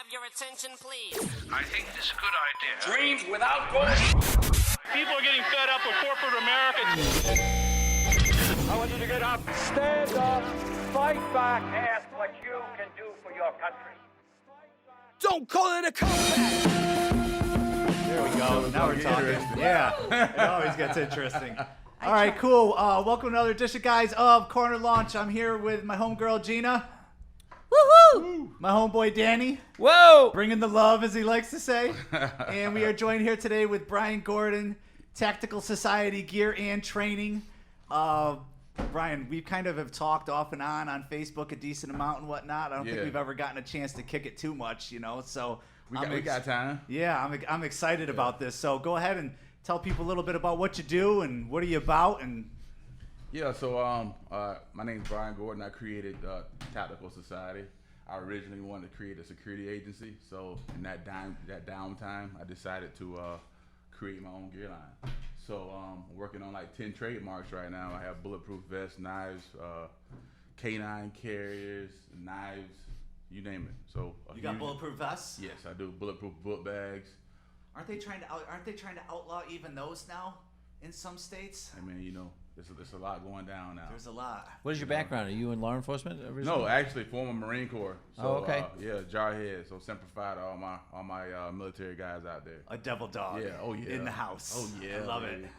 have your attention, please? I think this is a good idea. Dreams without goals. People are getting fed up with corporate America. I want you to get up, stand up, fight back, ask what you can do for your country. Don't call it a comeback. There we go. Now we're talking. Yeah, it always gets interesting. All right, cool. Welcome to another edition, guys, of Corner Launch. I'm here with my homegirl, Gina. Woohoo! My homeboy, Danny. Whoa! Bringing the love, as he likes to say. And we are joined here today with Brian Gordon, Tactical Society Gear and Training. Brian, we kind of have talked off and on Facebook a decent amount and whatnot. I don't think we've ever gotten a chance to kick it too much, you know. So we got time. Yeah, I'm excited about this. So go ahead and tell people a little bit about what you do and what are you about. And so my name's Brian Gordon. I created Tactical Society. I originally wanted to create a security agency. So in that downtime, I decided to create my own gear line. So I'm working on like 10 trademarks right now. I have bulletproof vests, knives, canine carriers, knives, you name it. So you got bulletproof vests? Yes, I do. Bulletproof book bags. Aren't they trying to outlaw even those now in some states? I mean, you know, there's a lot going down now. There's a lot. What is your background? Are you in law enforcement? No, actually, former Marine Corps. So, oh, okay. Jarhead. So simplified all my military guys out there. A devil dog. Yeah. Oh yeah. In the house. Oh yeah. I love it. it.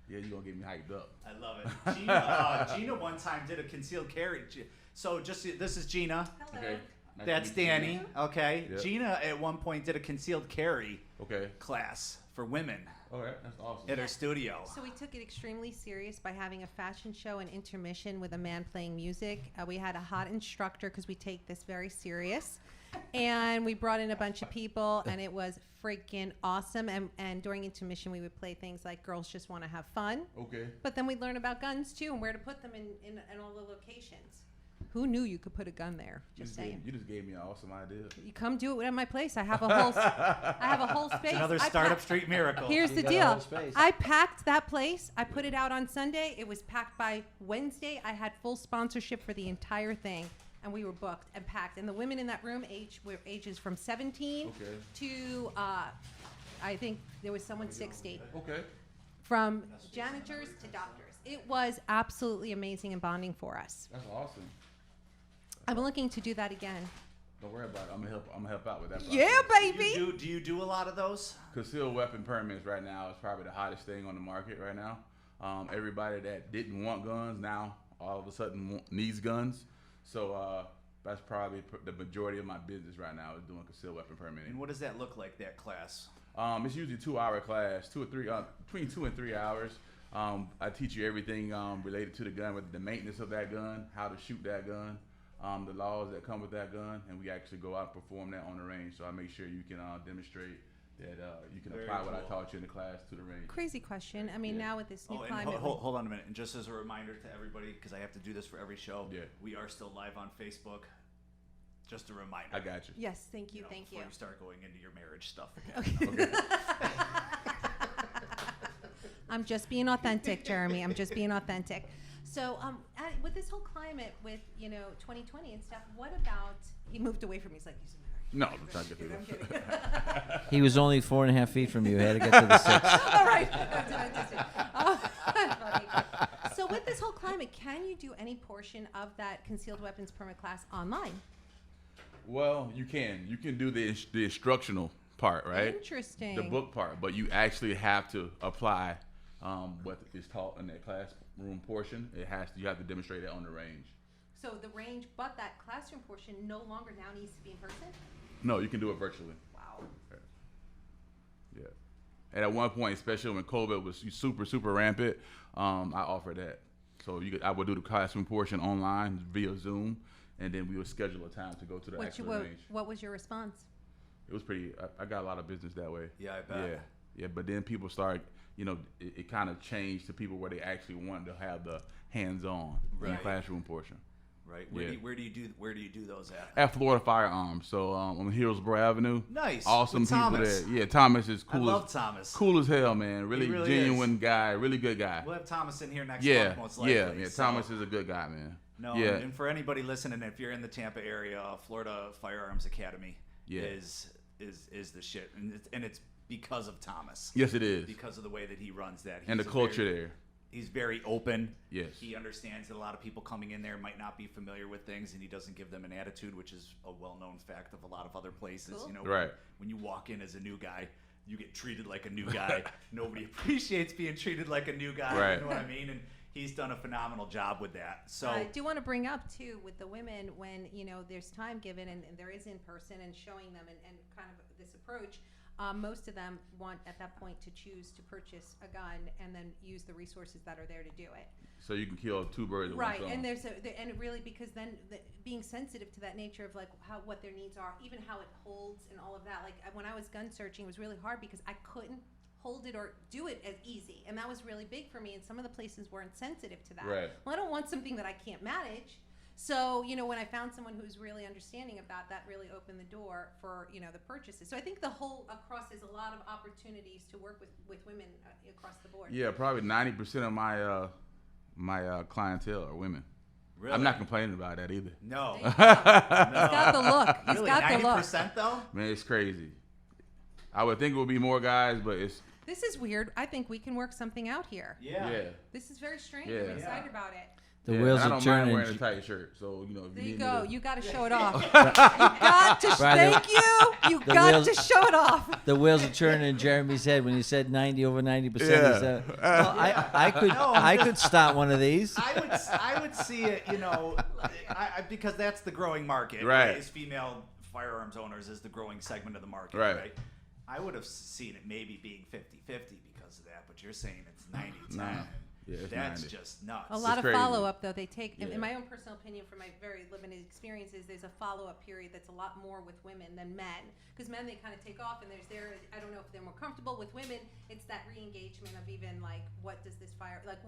Yeah, you're gonna get me hyped up. I love it. Gina one time did a concealed carry. So this is Gina. Hello. Okay. Nice That's to meet you. Danny. Okay. Yep. Gina at one point did a concealed carry Okay. class for women Okay, that's awesome. at her studio. So we took it extremely serious by having a fashion show and intermission with a man playing music. We had a hot instructor because we take this very serious. And we brought in a bunch of people, and it was freaking awesome. And during intermission, we would play things like Girls Just Want to Have Fun. Okay. But then we'd learn about guns, too, and where to put them in all the locations. Who knew you could put a gun there? Just saying. You just gave me an awesome idea. You come do it at my place. I have a whole space. It's another Startup Street miracle. Here's the got a deal. whole space. I packed that place. I put it out on Sunday. It was packed by Wednesday. I had full sponsorship for the entire thing, and we were booked and packed. And the women in that room were ages from 17 to I think there was someone 60. Okay. From janitors to doctors. It was absolutely amazing and bonding for us. That's awesome. I'm looking to do that again. Don't worry about it. I'm gonna help out with that. Yeah, process. baby. Do you do a lot of those? Concealed weapon permits right now is probably the hottest thing on the market right now. Everybody that didn't want guns now all of a sudden needs guns. So that's probably the majority of my business right now is doing concealed weapon permitting. And what does that look like, that class? It's usually a 2-hour class, between 2 and 3 hours. I teach you everything related to the gun, with the maintenance of that gun, how to shoot that gun, the laws that come with that gun, and we actually go out and perform that on the range. So I make sure you can demonstrate that you can apply what I taught you in the class to the range. Crazy question. I mean, now with this new And climate. hold on a minute. And just as a reminder to everybody, because I have to do this for every show, we are still live on Facebook. Just a reminder. I got you. Yes, thank you, thank you. Before you start going into your marriage stuff again. Okay. I'm just being authentic, Jeremy. I'm just being authentic. So, with this whole climate, with 2020 and stuff, what about? He moved away from me. He's like, he's No, I'm trying to get through I'm kidding. that. He was only 4.5 feet from you. He had to get to the 6. All right. Funny. So, with this whole climate, can you do any portion of that concealed weapons permit class online? Well, you can. You can do the instructional part, right? Interesting. The book part, but you actually have to apply what is taught in that classroom portion. You have to demonstrate that on the range. So the range, but that classroom portion no longer now needs to be in person? No, you can do it virtually. Wow. Yeah. And at one point, especially when COVID was super rampant, I offered that. So I would do the classroom portion online via Zoom, and then we would schedule a time to go to the actual range. What was your response? It was pretty. I got a lot of business that way. Yeah, I bet. Yeah. But then people started. It kind of changed to people where they actually wanted to have the hands-on in the classroom portion. Right. Where do you do those at? At Florida Firearms. So on Hillsborough Avenue. Nice. Awesome With people Thomas. there. Yeah, Thomas is cool. I love Thomas. Cool as hell, man. Really genuine is. guy. Really good guy. We'll have Thomas in here next month, most likely. Yeah. Thomas is a good guy, man. No, Yeah. and for anybody listening, if you're in the Tampa area, Florida Firearms Academy Yeah. is the shit, and it's because of Thomas. Yes, it is. Because of the way that he runs that. And the culture there. He's very open. Yes. He understands that a lot of people coming in there might not be familiar with things, and he doesn't give them an attitude, which is a well-known fact of a lot of other places. Cool. You know, Right. when you walk in as a new guy, you get treated like a new guy. Nobody appreciates being treated like a new guy. Right. You know what I mean? And he's done a phenomenal job with that. So I do want to bring up too with the women when there's time given and there is in person and showing them and kind of this approach. Most of them want at that point to choose to purchase a gun and then use the resources that are there to do it. So you can kill two birds with one Right, stone. and and it really because then being sensitive to that nature of like what their needs are, even how it holds and all of that. Like when I was gun searching, it was really hard because I couldn't hold it or do it as easy, and that was really big for me. And some of the places weren't sensitive to that. Right. Well, I don't want something that I can't manage. So, when I found someone who's really understanding of that really opened the door for, the purchases. So I think the whole across is a lot of opportunities to work with women across the board. Yeah, probably 90% of my clientele are women. really, I'm not complaining about that either. No. He's got the look. He's Really, got the look. 90% though. Man, it's crazy. I would think it would be more guys, but it's This is weird. I think we can work something out here. yeah. This is very strange. Yeah. I'm excited about it. The Yeah, wheels I are don't mind turning. wearing a tight shirt, so if There you you need go. me to, You got to show it off. You got to. Right, Thank you. You the got wheels- to show it off. The wheels are turning in Jeremy's head when he said 90 over 90%. He Yeah. said, well, I could start one of these. I would see it, because that's the growing market. Right. Is female firearms owners is the growing segment of the market. Right. I would have seen it maybe being 50-50 because of that, but you're saying it's 90-10. Nah. Yeah, it's That's 90. just nuts. A lot of crazy. follow-up, though. They take, Yeah. in my own personal opinion, from my very limited experiences, there's a follow-up period that's a lot more with women than men. Because men, they kind of take off, and I don't know if they're more comfortable. With women, it's that re-engagement of even, like, what does this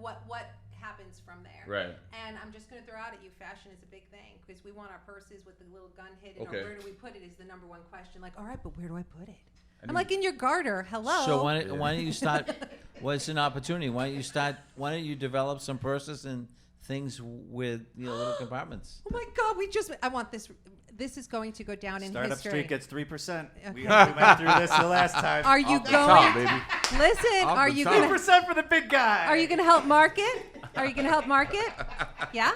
what happens from there. Right. And I'm just going to throw out at you, fashion is a big thing. Because we want our purses with the little gun hidden, Okay. or where do we put it is the number one question. Like, all right, but where do I put it? I'm like, in your garter. Hello. So why don't you start? What's an opportunity? Why don't you develop some purses and things with little compartments? Oh my God, I want this. This is going to go down in Startup history. Street gets 3%. We Okay. went through this the last time. Are you Off the top, baby. Listen, Off are the you top. gonna 3% for the big guy. are you gonna help market? Are you gonna help market? Yeah?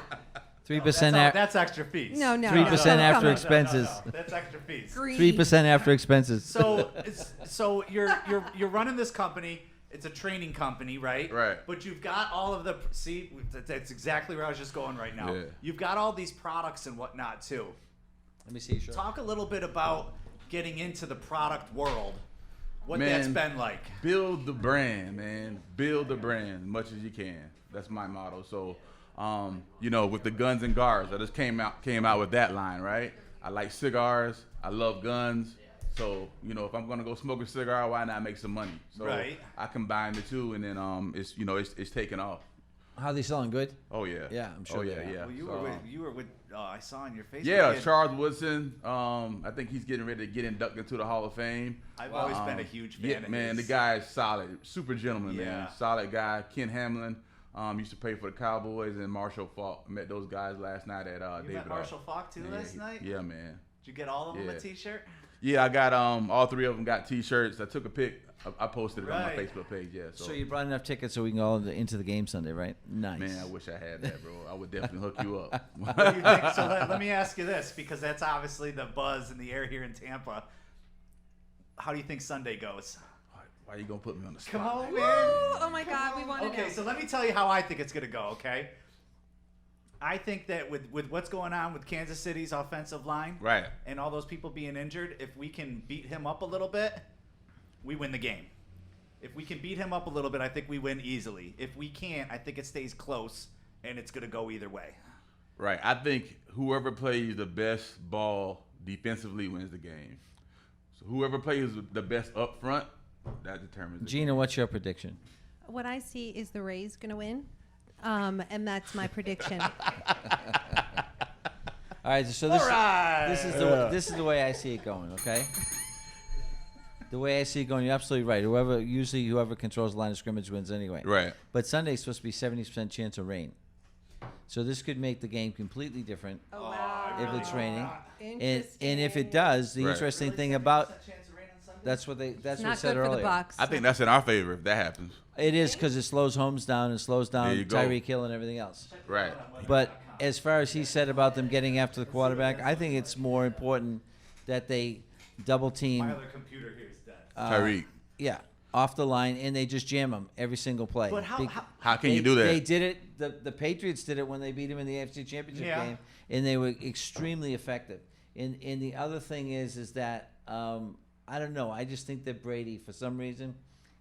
3% That's extra fees. No, no. 3% no, after come on. expenses. That's extra fees. Greedy. 3% after expenses. So you're running this company. It's a training company, right? Right. But you've got all of that's exactly where I was just going right now. Yeah. You've got all these products and whatnot too. Let me see your shirt. Talk a little bit about getting into the product world. What Man, that's been like. Build the brand, man. Build the brand as much as you can. That's my motto. So, with the guns and guards, I just came out with that line, right? I like cigars. I love guns. So, if I'm gonna go smoke a cigar, why not make some money? So Right. I combine the two, and then it's taking off. How are they selling? Good? Oh yeah. Yeah, I'm sure Oh they yeah, are. yeah. Well, you were with. I saw on your Facebook. Yeah, kid. Charles Woodson. I think he's getting ready to get inducted into the Hall of Fame. I've always been a huge fan. Yeah, of man, his. the guy is solid, super gentleman, Yeah. man, solid guy. Ken Hamlin used to play for the Cowboys, and Marshall Falk. Met those guys last night at You David. met Marshall Falk too Yeah, last night. Yeah, man. Did you get all of them Yeah. a T-shirt? Yeah, I got all three of them got T-shirts. I took a pic. I posted it on my Right. Facebook page. Yeah. So you brought enough tickets so we can go into the game Sunday, right? Nice. Man, I wish I had that, bro. I would definitely hook you up. What do you think? So let me ask you this, because that's obviously the buzz in the air here in Tampa. How do you think Sunday goes? Why you gonna put me on the spot? Come on, man. Woo! Oh my God, we want to Okay, know. so let me tell you how I think it's going to go, okay? I think that with what's going on with Kansas City's offensive line Right. and all those people being injured, if we can beat him up a little bit, we win the game. If we can beat him up a little bit, I think we win easily. If we can't, I think it stays close, and it's going to go either way. Right. I think whoever plays the best ball defensively wins the game. So whoever plays the best up front, that determines the Gina, what's your prediction? What I see is the Rays going to win, and that's my prediction. All right, so this, All right. this is the way I see it going, okay? The way I see it going, you're absolutely right. Whoever controls the line of scrimmage wins anyway. Right. But Sunday's supposed to be 70% chance of rain. So this could make the game completely different Oh, wow. if it's raining. And if it does, the Right. interesting thing 70% about chance of rain on Sunday? that's what It's we not said good for earlier. the Bucks. I think that's in our favor if that happens. It is because it slows Holmes down and slows down There you go. Tyreek Hill and everything else. Right. But as far as he said about them getting after the quarterback, I think it's more important that they double team. My other computer here is dead. Tyreek. Yeah, off the line, and they just jam him every single play. But how- How can you do that? They did it. The Patriots did it when they beat him in the AFC Championship Yeah. game, and they were extremely effective. And the other thing is that I don't know. I just think that Brady, for some reason,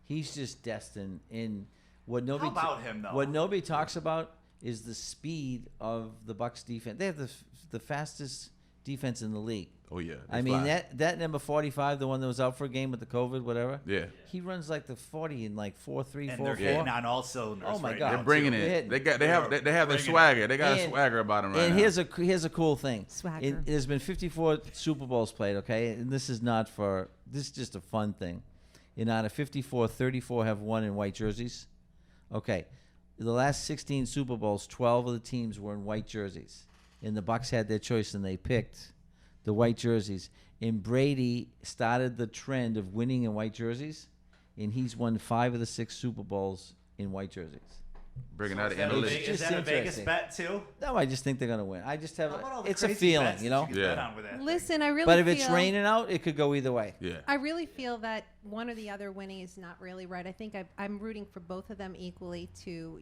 he's just destined. In what nobody about him, though? What nobody talks about is the speed of the Bucs defense. They have the fastest defense in the league. Oh yeah. I mean that number 45, the one that was out for a game with the COVID, whatever. Yeah. He runs like the 40 in like 4.3, And they're 4.4. hitting on all cylinders. Oh, my right God. now, They're bringing too. it. They're They have their bringing swagger. They got a And- swagger about them right And now. here's a cool thing. Swagger. There's been 54 Super Bowls played, okay? And this is just a fun thing. And out of 54, 34 have won in white jerseys. Okay. The last 16 Super Bowls, 12 of the teams were in white jerseys. And the Bucs had their choice and they picked the white jerseys. And Brady started the trend of winning in white jerseys, and he's won 5 of the 6 Super Bowls in white jerseys. Bringing out Is the that a analytics. Vegas- Just is that a Vegas interesting. bet too? No, I just think they're gonna win. I just have How about all the it's a crazy feeling, bets you that know. can Yeah. bet on with that? Listen, I really But if feel, it's raining out, it could go either way. Yeah. I really feel that one or the other winning is not really right. I think I'm rooting for both of them equally to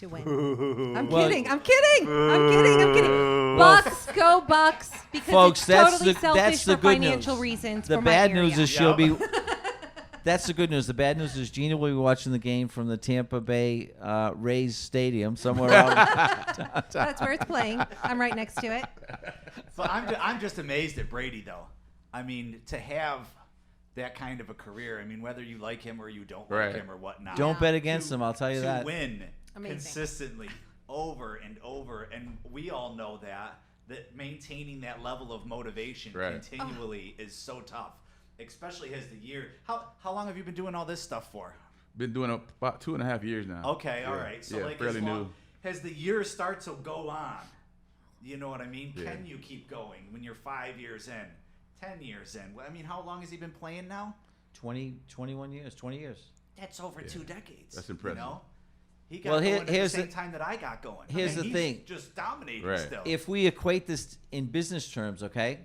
win. I'm Well- kidding. I'm kidding. Bucks, go Bucks, because Folks, it's that's totally the selfish the for good financial news. reasons. The for my bad area. news is she'll Yep. be. That's the good news. The bad news is Gina will be watching the game from the Tampa Bay Rays Stadium somewhere out. That's where it's playing. I'm right next to it. But I'm just amazed at Brady, though. I mean, to have that kind of a career. I mean, whether you like him or you don't Right. like him or whatnot. Don't bet against him. I'll tell you to that. win Amazing. consistently over and over, and we all know that maintaining that level of motivation Right. continually is so tough, especially as the year. How long have you been doing all this stuff for? Been doing it about 2.5 years now. Okay, all Yeah. right. So yeah, like fairly as long, new. as the years start to go on, you know what I mean? Yeah. Can you keep going when you're 5 years in, 10 years in? I mean, how long has he been playing now? 21 years, 20 years. That's over 2 decades. That's impressive. You know? He got Well, going at the here's same the- time that I got going. here's And the he's thing. just dominating Right. still. If we equate this in business terms, okay,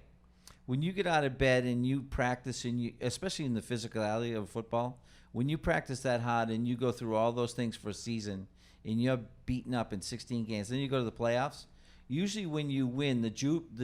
when you get out of bed and you practice, and you, especially in the physicality of football, when you practice that hard and you go through all those things for a season, and you're beaten up in 16 games, then you go to the playoffs. Usually, when you win, the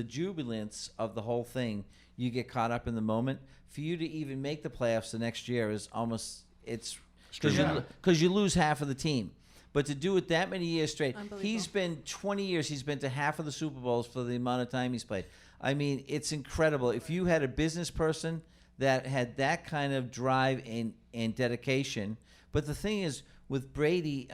jubilance of the whole thing, you get caught up in the moment. For you to even make the playoffs the next year is almost it's because you lose half of the team. But to do it that many years straight, he's been 20 years. He's been to half of the Super Bowls for the amount of time he's played. I mean, it's incredible. If you had a business person that had that kind of drive and dedication, but the thing is, with Brady,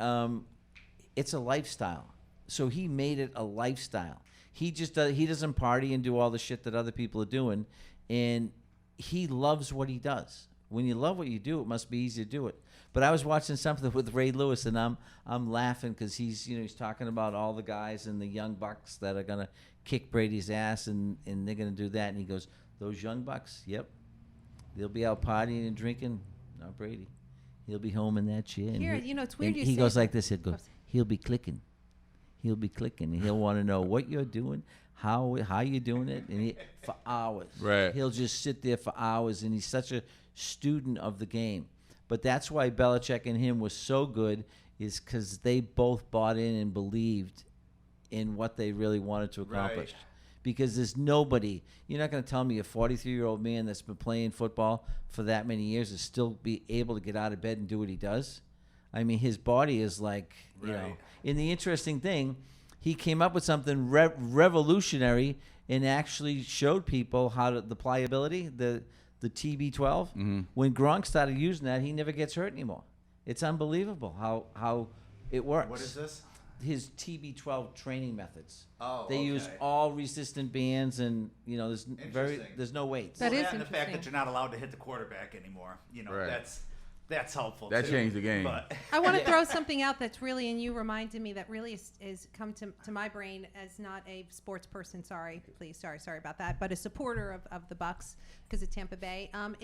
it's a lifestyle. So he made it a lifestyle. He just he doesn't party and do all the shit that other people are doing, and he loves what he does. When you love what you do, it must be easy to do it. But I was watching something with Ray Lewis, and I'm laughing because he's talking about all the guys and the young bucks that are gonna kick Brady's ass, and they're gonna do that. And he goes, "Those young bucks, yep, they'll be out partying and drinking. Not Brady. He'll be home in that chair." And Here, it's weird and you he say goes that. like this. He'll be clicking. He'll be clicking, and he'll want to know what you're doing, how you're doing it, and for hours. Right. He'll just sit there for hours, and he's such a student of the game. But that's why Belichick and him was so good, is because they both bought in and believed in what they really wanted to accomplish. Right. Because there's nobody, you're not going to tell me a 43-year-old man that's been playing football for that many years is still be able to get out of bed and do what he does. I mean, his body is like, you know. Right. And the interesting thing, he came up with something revolutionary and actually showed people how to, the pliability, the TB12. Mm-hmm. When Gronk started using that, he never gets hurt anymore. It's unbelievable how it works. What is this? His TB12 training methods. Oh, They use okay. all resistant bands, and there's Interesting. there's no weights. That Well, is and the fact interesting. that you're not allowed to hit the quarterback anymore. Right. That's helpful. That too. changed the game. But I want to throw something out that's really, and you reminded me that really is come to my brain as not a sports person. Sorry about that. But a supporter of the Bucks because of Tampa Bay. I'm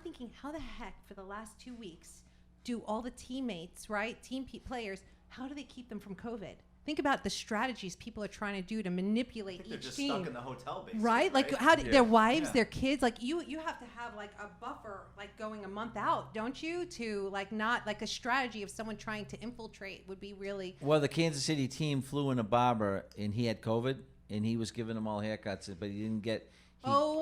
thinking, how the heck for the last 2 weeks do all the teammates, right, players, how do they keep them from COVID? Think about the strategies people are trying to do to manipulate each they're just team. stuck in the hotel, basically. Right? Like how do their wives, Yeah. their kids, like you have to have like a buffer like going a month out, don't you? To like not like a strategy of someone trying to infiltrate would be really Well, the Kansas City team flew in a barber, and he had COVID, and he was giving them all haircuts, but he didn't get.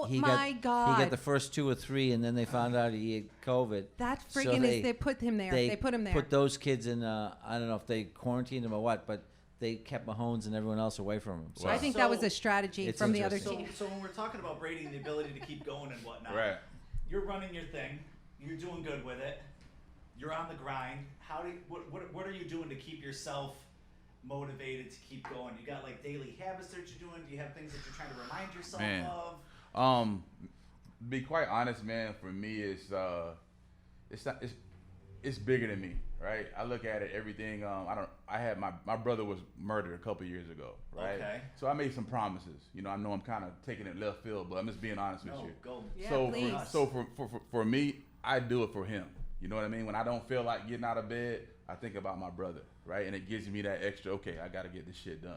He my God. He got the first 2 or 3, and then they found out he had COVID. that So friggin' is they put him there. They put him there. Put those kids in. I don't know if they quarantined him or what, but they kept Mahomes and everyone else away from him. So I think that was a strategy It's from the other interesting. team. So when we're talking about Brady and the ability to keep going and whatnot, Right. you're running your thing, you're doing good with it, you're on the grind. What are you doing to keep yourself motivated to keep going? You got like daily habits that you're doing? Do you have things that you're trying to remind yourself Man. of? Be quite honest, man. For me, it's bigger than me, right? I look at it, everything. I had my brother was murdered a couple years ago, right? Okay. So I made some promises. You know, I know I'm kind of taking it left field, but I'm just being honest with No, you. go. Yeah, so please. for me, I do it for him. You know what I mean? When I don't feel like getting out of bed, I think about my brother, right? And it gives me that extra. Okay, I got to get this shit done.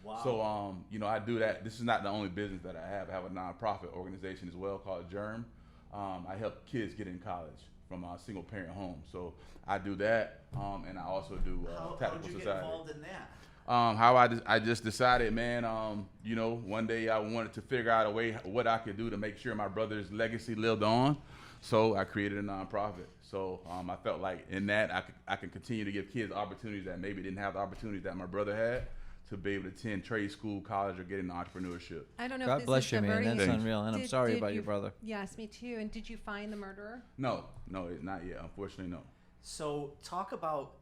Wow. So you know, I do that. This is not the only business that I have. I have a nonprofit organization as well called Germ. I help kids get in college from single parent homes. So I do that, and I also do How Tactical did you get Society. involved in that? How I just decided, man. You know, one day I wanted to figure out a way what I could do to make sure my brother's legacy lived on. So I created a nonprofit. So I felt like in that I can continue to give kids opportunities that maybe didn't have the opportunities that my brother had to be able to attend trade school, college, or get into entrepreneurship. I don't know God if this bless is you, the man. very That's Thanks. unreal, and I'm Did- sorry did about you- your brother. Yes, me too. And did you find the murderer? No, it's not yet. Unfortunately, no. So talk about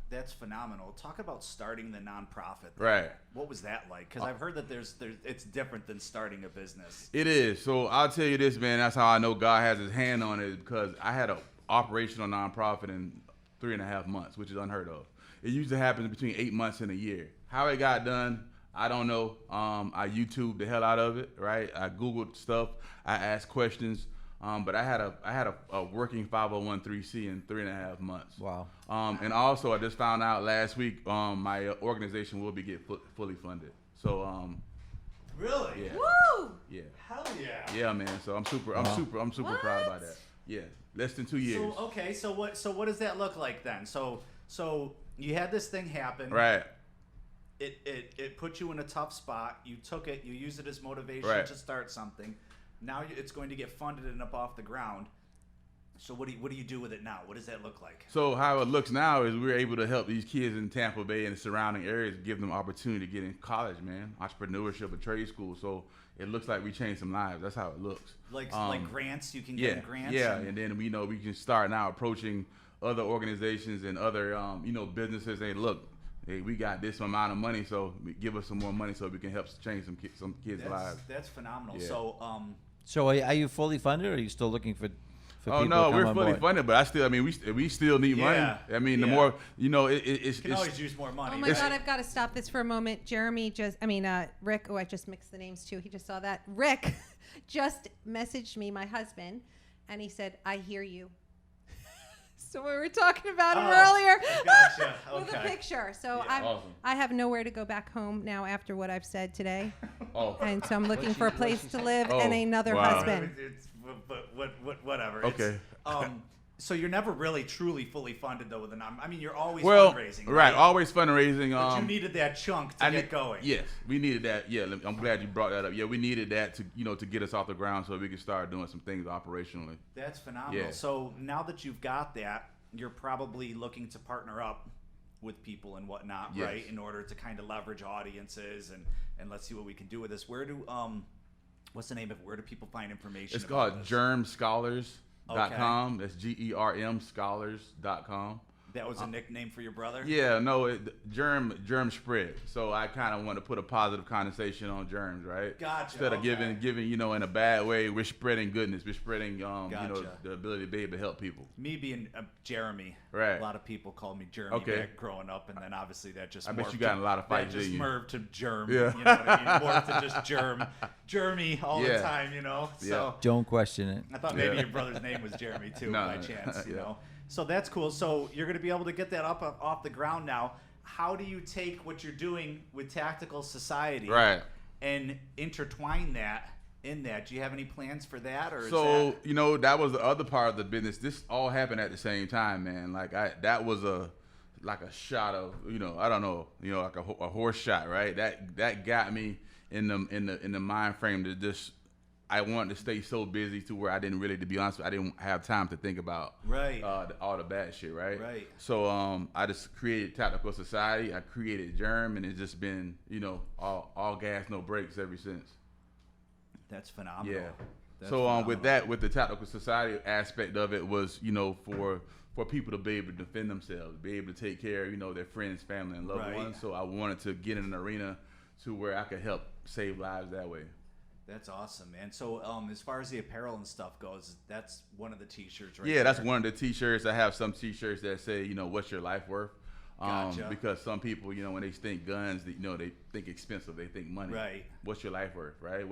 that's phenomenal. Talk about starting the nonprofit. Right. What was that like? Because I've heard that there's it's different than starting a business. It is. So I'll tell you this, man. That's how I know God has His hand on it, because I had an operational nonprofit in 3.5 months, which is unheard of. It usually happens between 8 months and a year. How it got done, I don't know. I YouTubed the hell out of it, right? I Googled stuff. I asked questions. But I had a working 501(c) in 3.5 months. Wow. And also, I just found out last week my organization will be fully funded. So Really? yeah. Woo! Yeah. Hell yeah. Yeah, man. So I'm super proud about that. Yeah. Less than 2 years. So okay, so what does that look like then? So you had this thing happen. Right. It put you in a tough spot. You took it. You used it as motivation Right. to start something. Now it's going to get funded and up off the ground. So what do you do with it now? What does that look like? So how it looks now is we're able to help these kids in Tampa Bay and the surrounding areas, give them opportunity to get in college, man, entrepreneurship, a trade school. So it looks like we changed some lives. That's how it looks. Like grants, you can Yeah, get grants. yeah, and then we know we can start now approaching other organizations and other businesses. Hey, look, hey, we got this amount of money, so give us some more money so we can help change some kids' lives. That's phenomenal. Yeah. So are you fully funded, or are you still looking for Oh people no, to come we're on fully board? funded, but we still need money. Yeah, I mean, the yeah. more it's you can always use more money. Oh my God, I've got to stop this for a moment. Rick, I just mixed the names too. He just saw that. Rick just messaged me, my husband, and he said, I hear you. So we were talking about him earlier Gotcha. with a Okay. picture. So Yeah. Awesome. I have nowhere to go back home now after what I've said today. Oh, And so I'm looking for a place to live Oh, and another wow. husband. But whatever. Okay. So you're never really truly fully funded though with I mean, you're always well, fundraising. right, always fundraising. But you needed that chunk to get going. Yes, we needed that. Yeah, I'm glad you brought that up. Yeah, we needed that to get us off the ground so we could start doing some things operationally. That's phenomenal. Yeah. So now that you've got that, you're probably looking to partner up with people and whatnot, Yes. right? In order to kind of leverage audiences and let's see what we can do with this. Where do what's the name of it? Where do people find information? It's about called this? germscholars.com. That's GERM scholars.com. That was a nickname for your brother? Yeah, no, germ spread. So I kind of want to put a positive connotation on germs, right? Gotcha. Instead of okay. giving, in a bad way, we're spreading goodness. We're spreading, Gotcha. the ability to be able to help people. Me being Jeremy, Right. a lot of people called me Jeremy Okay. back growing up, and then obviously that just I bet morphed you got in a lot of that fights, just didn't you? morphed to germ. Yeah. You know what I mean? Morphed to just Jeremy all the Yeah. time, you know? So Don't question it. I thought maybe Yeah. your brother's name was Jeremy too, No, by chance, you yeah. know? So that's cool. So you're going to be able to get that up off the ground now. How do you take what you're doing with Tactical Society Right. and intertwine that in that? Do you have any plans for that? Or So, is that... that was the other part of the business. This all happened at the same time, man. Like that was a shot of, I don't know, like a horse shot, right? That got me in the mind frame to just, I wanted to stay so busy to where I didn't really, to be honest, I didn't have time to think about Right. all the bad shit, right? Right. So I just created Tactical Society. I created Germ, and it's just been, all gas, no brakes ever since. That's phenomenal. Yeah. That's So phenomenal. with the Tactical Society aspect of it was, for people to be able to defend themselves, be able to take care of, their friends, family, and loved Right. ones. So I wanted to get in an arena to where I could help save lives that way. That's awesome, man. So as far as the apparel and stuff goes, that's one of the T-shirts, right? Yeah, that's there. one of the T-shirts. I have some T-shirts that say, what's your life worth? Gotcha. Because some people, when they think guns, they think expensive. They think money. Right. What's your life worth, right?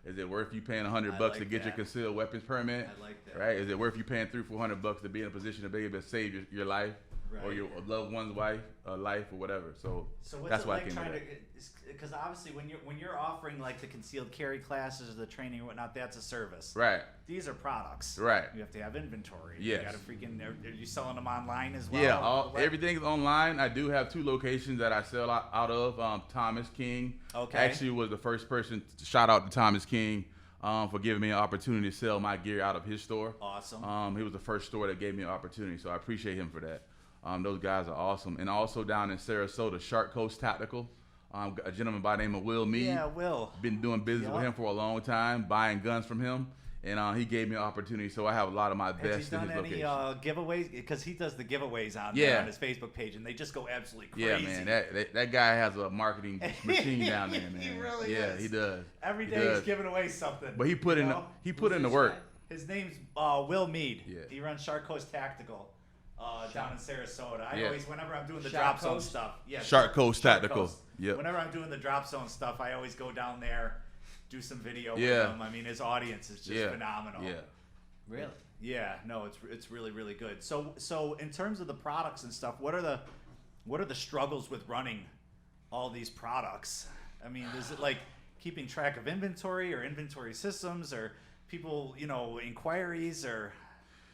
Is it worth you paying $100 I to like get your that. concealed weapons permit? I like that. Right? Is it worth you paying $300-400 to be in a position to be able to save your life or Right. your loved one's life or whatever? So what's that's it why like I came trying with to? that. Because obviously, when you're offering like the concealed carry classes or the training and whatnot, that's a service. Right. These are products. Right. You have to have inventory. Yes. You got to freaking. Are you selling them online as well? Yeah, everything's online. I do have 2 locations that I sell out of. Thomas King Okay. actually was the first person to shout out to Thomas King for giving me an opportunity to sell my gear out of his store. Awesome. He was the first store that gave me an opportunity, so I appreciate him for that. Those guys are awesome. And also down in Sarasota, Shark Coast Tactical, a gentleman by the name of Will Mead. Yeah, Will. Been doing business with Yeah. him for a long time, buying guns from him. And he gave me an opportunity, so I have a lot of my Has he best in done his any location. giveaways? Because he does the giveaways on Yeah. there on his Facebook page, and they just go absolutely crazy. Yeah, man, that guy has a marketing machine down there, man. He really yeah, is. he does. Every He day does. he's giving away something. But he put you in know? the work. His name's Will Mead. Yeah. He runs Shark Coast Tactical down in Sarasota. I Yeah. always, whenever I'm doing the Shark drop zone Coast? stuff, yeah, Shark Coast Tactical. Coast. Yep. Whenever I'm doing the drop zone stuff, I always go down there, do some video Yeah. with him. I mean, his audience is just Yeah. phenomenal. Yeah. Really? Yeah, no, it's really really good. So in terms of the products and stuff, what are the struggles with running all these products? I mean, is it like keeping track of inventory or inventory systems or people, inquiries or?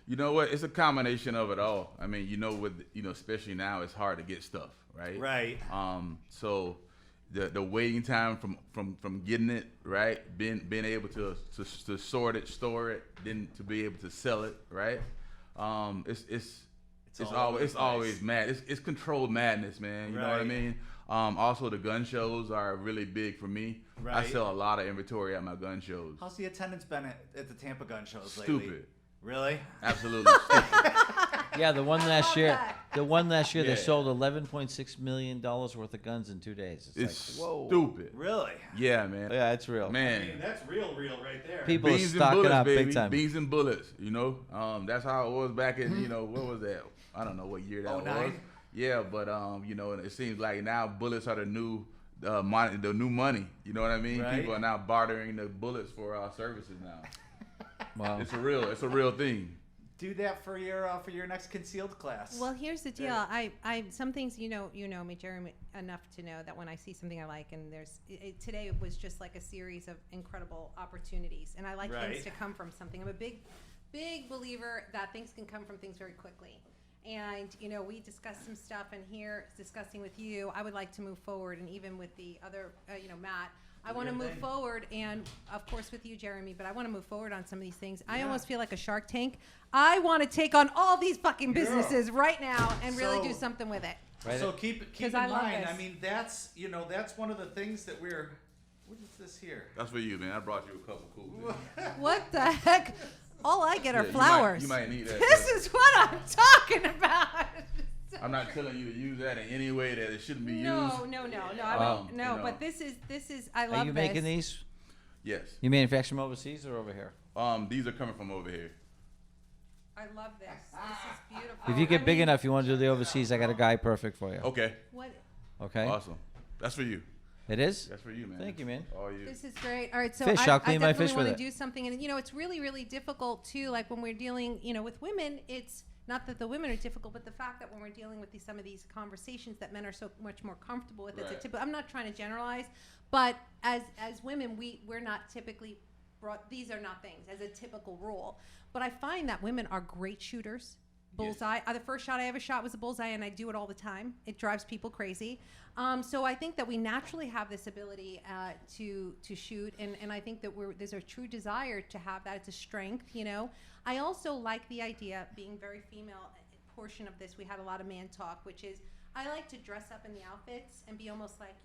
You know what? It's a combination of it all. I mean, especially now, it's hard to get stuff, right? Right. So the waiting time from getting it right, being able to sort it, store it, then to be able to sell it, right? It's always mad. It's controlled madness, man. You know what I Right. mean? Also, the gun shows are really big for me. I Right. sell a lot of inventory at my gun shows. How's the attendance been at the Tampa gun shows lately? Stupid. Really? Absolutely stupid. Yeah, the one last year. The one last year, Yeah. they sold $11.6 million worth of guns in 2 days. It's like, whoa. stupid. Really? Yeah, man. Yeah, it's real. Man. that's real right there. People are Beans and stocking bullets, up baby. big time. Beans and bullets, that's how it was back in, what was that? I don't know what year that 09? was. Yeah, but and it seems like now bullets are the new money. You know what I mean? Right. People are now bartering the bullets for services now. Wow. It's a real thing. Do that for your next concealed class. Well, here's the deal. Yeah. I some things you know me, Jeremy, enough to know that when I see something I like, and today it was just like a series of incredible opportunities, and I like Right. things to come from something. I'm a big believer that things can come from things very quickly. And we discussed some stuff, and here discussing with you, I would like to move forward, and even with the other, Matt. I want to move forward, and of course with you, Jeremy, but I want to move forward on some of these things. I almost feel like a Shark Tank. I want to take on all these fucking businesses right now and really do something with it. Right. So keep in 'Cause I love mind. this. I mean, that's one of the things that we're. What is this here? That's for you, man. I brought you a couple cool things. What the heck? All I get are Yeah, flowers. You might need that. This is what I'm talking about. So I'm not telling you to use that in any way that it shouldn't be used. No. I won't. No, you know. but this is. I love Are you this. making these? Yes. You manufacture them overseas or over here? These are coming from over here. I love this. This is beautiful. If you get I big mean, enough, you want to do the overseas, I got a guy perfect for you. Okay. What? Okay? Awesome. That's for you. It is? That's for you, man. Thank you, man. All you. This is great. All right, so Fish, I, I'll clean I my definitely fish want with to it. do something, and it's really, really difficult too. Like when we're dealing, with women, it's not that the women are difficult, but the fact that when we're dealing with some of these conversations that men are so much more comfortable with. It's a Right. typical. I'm not trying to generalize, but as women, we're not typically brought. These are not things as a typical rule. But I find that women are great shooters. Bullseye. The first shot I ever shot was a bullseye, and I do it all the time. It drives people crazy. So I think that we naturally have this ability to shoot, and I think that there's a true desire to have that. It's a strength, I also like the idea, being very female portion of this. We had a lot of man talk, which is I like to dress up in the outfits and be almost like,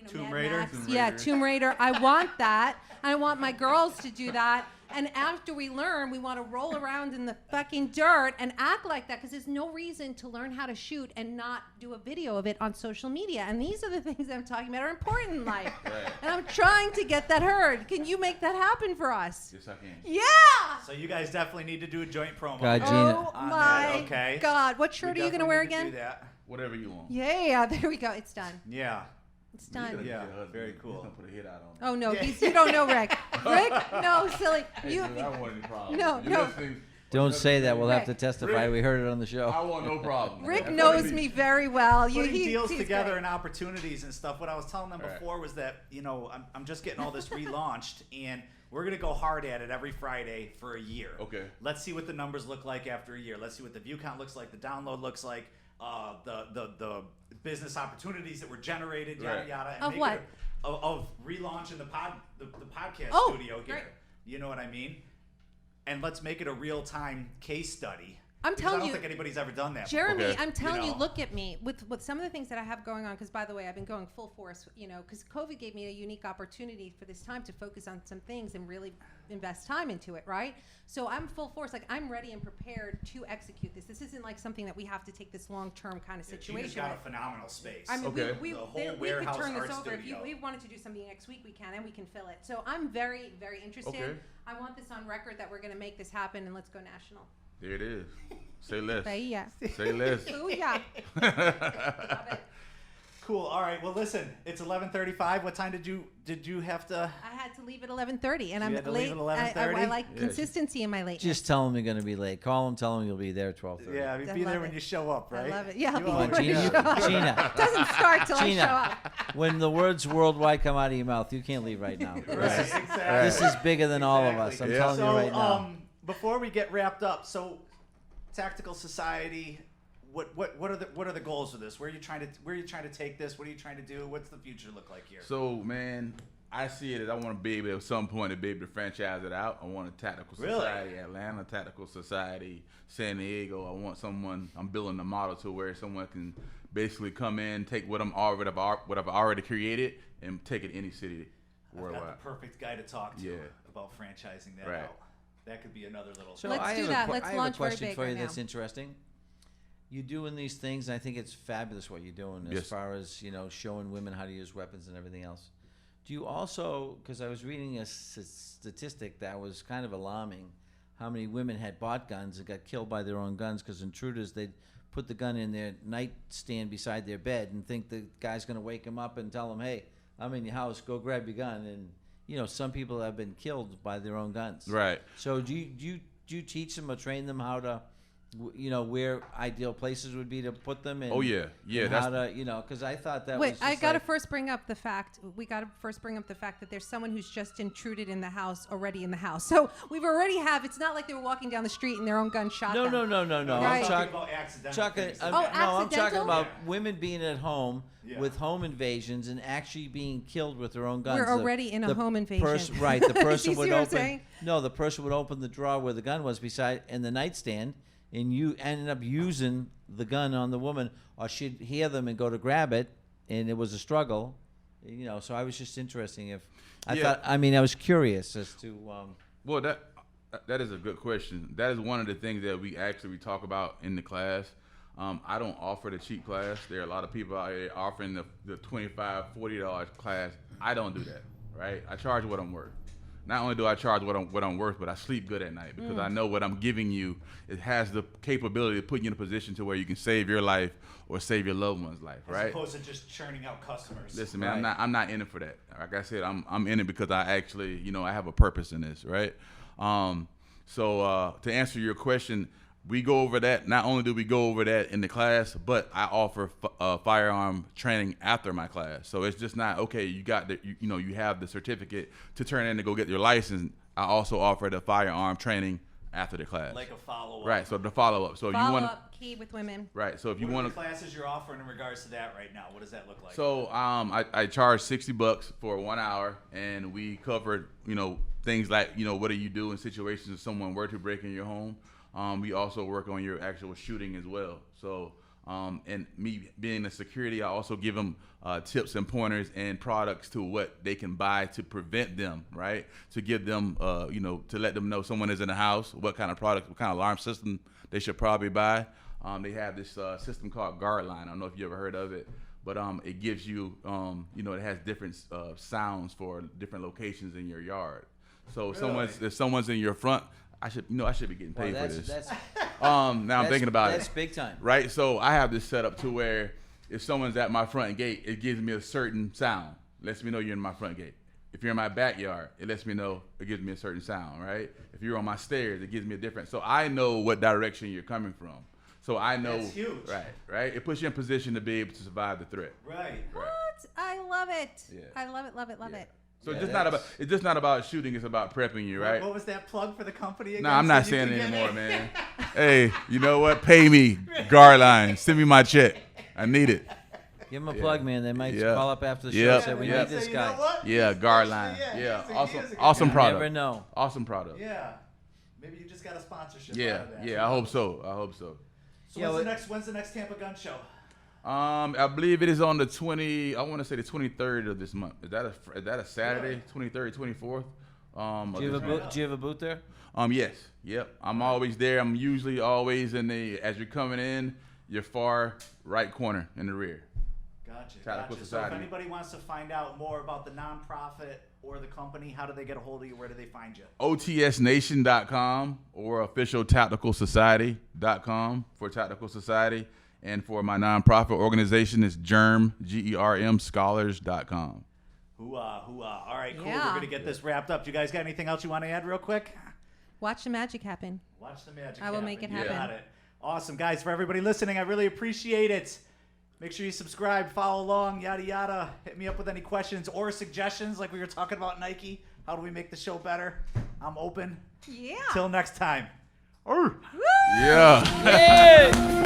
Tomb Mad Raider? Max. Tomb Yeah, Raider. Tomb Raider. I want that. I want my girls to do that. And after we learn, we want to roll around in the fucking dirt and act like that, because there's no reason to learn how to shoot and not do a video of it on social media. And these are the things I'm talking about are important in life. Right. And I'm trying to get that heard. Can you make that happen for us? Yes, I can. Yeah! So you guys definitely need to do a joint promo. God, Gina. Oh On my that, okay. God. What We shirt are you going to definitely wear need to again? do that. Whatever you want. Yeah, there we go. It's done. Yeah. It's You're done. gonna Yeah, get your husband. very He's cool. gonna put a hit out on Oh, no. Yeah. You don't know Rick. Rick? No, silly. Hey, You, dude, I don't want any problems. No, You're no. listening- Don't say that. We'll have to Rick. testify. Rick. We heard it on the show. I want no problem. Rick That's knows what it me is. very well. Putting deals he's together great. and opportunities and stuff. What I was telling them Right. before was that, I'm just getting all this relaunched, and we're going to go hard at it every Friday for a year. Okay. Let's see what the numbers look like after a year. Let's see what the view count looks like, the download looks like, the business opportunities that were generated, yada, Right. yada. And Of make what? it of relaunching the podcast Oh, studio here. great. You know what I mean? And let's make it a real-time case study. I'm Because telling I don't you- think anybody's ever done that. Jeremy, Okay. I'm telling you, know. look at me with some of the things that I have going on. Because by the way, I've been going full force, because COVID gave me a unique opportunity for this time to focus on some things and really invest time into it, right? So I'm full force, like I'm ready and prepared to execute this. This isn't like something that we have to take this long-term kind of Gina's situation. got a with. phenomenal space. I mean, Okay. we The whole could warehouse turn this art over. studio. If we wanted to do something next week, we can, and we can fill it. So I'm very, very interested. Okay. I want this on record that we're going to make this happen, and let's go national. There it is. Say less. Yeah. Say less. Ooh, yeah. Love it. Cool. All right. Well, listen. It's 11:35. What time did you have to? I had to leave at 11:30, and You I'm had to late. leave at 11:30? I like Yeah, consistency in my lateness. Just tell him you're going to be late. Call him. Tell him you'll be there at 12:30. Yeah, I mean, I be there love when it. you show up, right? I love it. Yeah, You I'll always- be there when you Gina, show up. Gina, Doesn't start till I Gina. show up. when the words worldwide come out of your mouth, you can't leave right now. Right. This is, Exactly. this is bigger than all of us. I'm Exactly. telling So, you right now. before we get wrapped up, so Tactical Society, what are the goals of this? Where are you trying to take this? What are you trying to do? What's the future look like here? So, man, I see it as I want to be able at some point to be able to franchise it out. I want a Tactical Really? Society Atlanta, Tactical Society San Diego. I want someone. I'm building a model to where someone can basically come in, take what I've already created, and take it any city I've worldwide. got the perfect guy to talk to Yeah. about franchising that Right. out. That could be another little. So Let's I do have that. A, Let's I have launch a very question big for you right that's now. interesting. You're doing these things, and I think it's fabulous what you're doing as Yes. far as showing women how to use weapons and everything else. Do you also, because I was reading a statistic that was kind of alarming, how many women had bought guns and got killed by their own guns because intruders, they'd put the gun in their nightstand beside their bed and think the guy's going to wake them up and tell them, hey, I'm in your house, go grab your gun. And, some people have been killed by their own guns. Right. So do you teach them or train them how to, where ideal places would be to put them in? Oh, yeah. Yeah, And that's- how to, because I thought that Wait, was I just gotta like, first bring up the fact. We gotta first bring up the fact that there's someone who's just intruded in the house already in the house. So we've already have. It's not like they were walking down the street and their own gun shot No. them. I'm Right. talking talking about accidental Talking, things. I'm, Oh, no, I'm talking accidental? about Yeah. women being at home Yeah. with home invasions and actually being killed with their own guns. We're already in a home invasion. Right, the person You would see what I'm open. saying? No, the person would open the drawer where the gun was beside in the nightstand, and you ended up using the gun on the woman, or she'd hear them and go to grab it, and it was a struggle. So I was just interesting if I Yeah. thought. I mean, I was curious as to. Well, that is a good question. That is one of the things that we talk about in the class. I don't offer the cheap class. There are a lot of people out here offering the $25, $40 class. I don't do that, right? I charge what I'm worth. Not only do I charge what I'm worth, but I sleep good at night because I know what I'm giving you. It has the capability of putting you in a position to where you can save your life or save your loved one's life, right? As opposed to just churning out customers. Listen, man, I'm not in it for that. Like I said, I'm in it because I actually, I have a purpose in this, right? So to answer your question, we go over that. Not only do we go over that in the class, but I offer firearm training after my class. So it's just not okay. You got you have the certificate to turn in to go get your license. I also offer the firearm training after the class, Like a follow-up. right? So the follow-up. So if you want Follow-up key with women. right? So if you What are want the classes you're offering in regards to that right now? What does that look like? So I charge $60 for 1 hour, and we covered things like what do you do in situations if someone were to break in your home. We also work on your actual shooting as well. So and me being a security, I also give them tips and pointers and products to what they can buy to prevent them, right? To give them to let them know someone is in the house, what kind of product, what kind of alarm system they should probably buy. They have this system called Guardline. I don't know if you ever heard of it, but it gives you, it has different sounds for different locations in your yard. So if someone's in your front, I should be getting paid for this. Now I'm thinking about That's it. big time. Right? So I have this set up to where if someone's at my front gate, it gives me a certain sound. Lets me know you're in my front gate. If you're in my backyard, it lets me know, it gives me a certain sound, right? If you're on my stairs, it gives me a different. So I know what direction you're coming from. So I know. That's huge. Right? It puts you in position to be able to survive the threat. Right. What? I love it. Yeah. I love it, love it, love Yeah. it. So Yeah, it's just not about shooting, it's about prepping you, right? What was that plug for the company again? No, I'm not So you saying can it get anymore, man. Hey, you know what? Pay me, Guardline. Send me my check. I need it. Give him a plug, man. They might Yeah. call up after the show Yeah. and say, we Yeah. need this You guy. know what? Yeah, He's Guardline. actually- Yeah, he awesome, is a good awesome guy. product. Never know. Awesome product. Yeah. Maybe you just got a sponsorship. Yeah, out of that. yeah. I hope so. I hope so. So Yeah, when's the next Tampa Gun Show? I believe it is on the 20. I want to say the 23rd of this month. Is that a Saturday? 23rd, 24th. Do you have a booth there? Yes. Yep. I'm always there. I'm usually always as you're coming in, your far right corner in the rear. Gotcha. So if Society. anybody wants to find out more about the nonprofit or the company, how do they get a hold of you? Where do they find you? OTSNation.com or officialtacticalsociety.com for Tactical Society. And for my nonprofit organization, it's GERM Scholars.com. Hoo-ah. All right, cool. Yeah. We're going to get this wrapped up. Do you guys got anything else you want to add real quick? Watch the magic happen. Watch the magic I will make it You happen. got it. Awesome. Guys, for everybody listening, I really appreciate it. Make sure you subscribe, follow along, yada, yada. Hit me up with any questions or suggestions like we were talking about Nike. How do we make the show better? I'm open. Yeah. Till next time. Yeah. Yeah.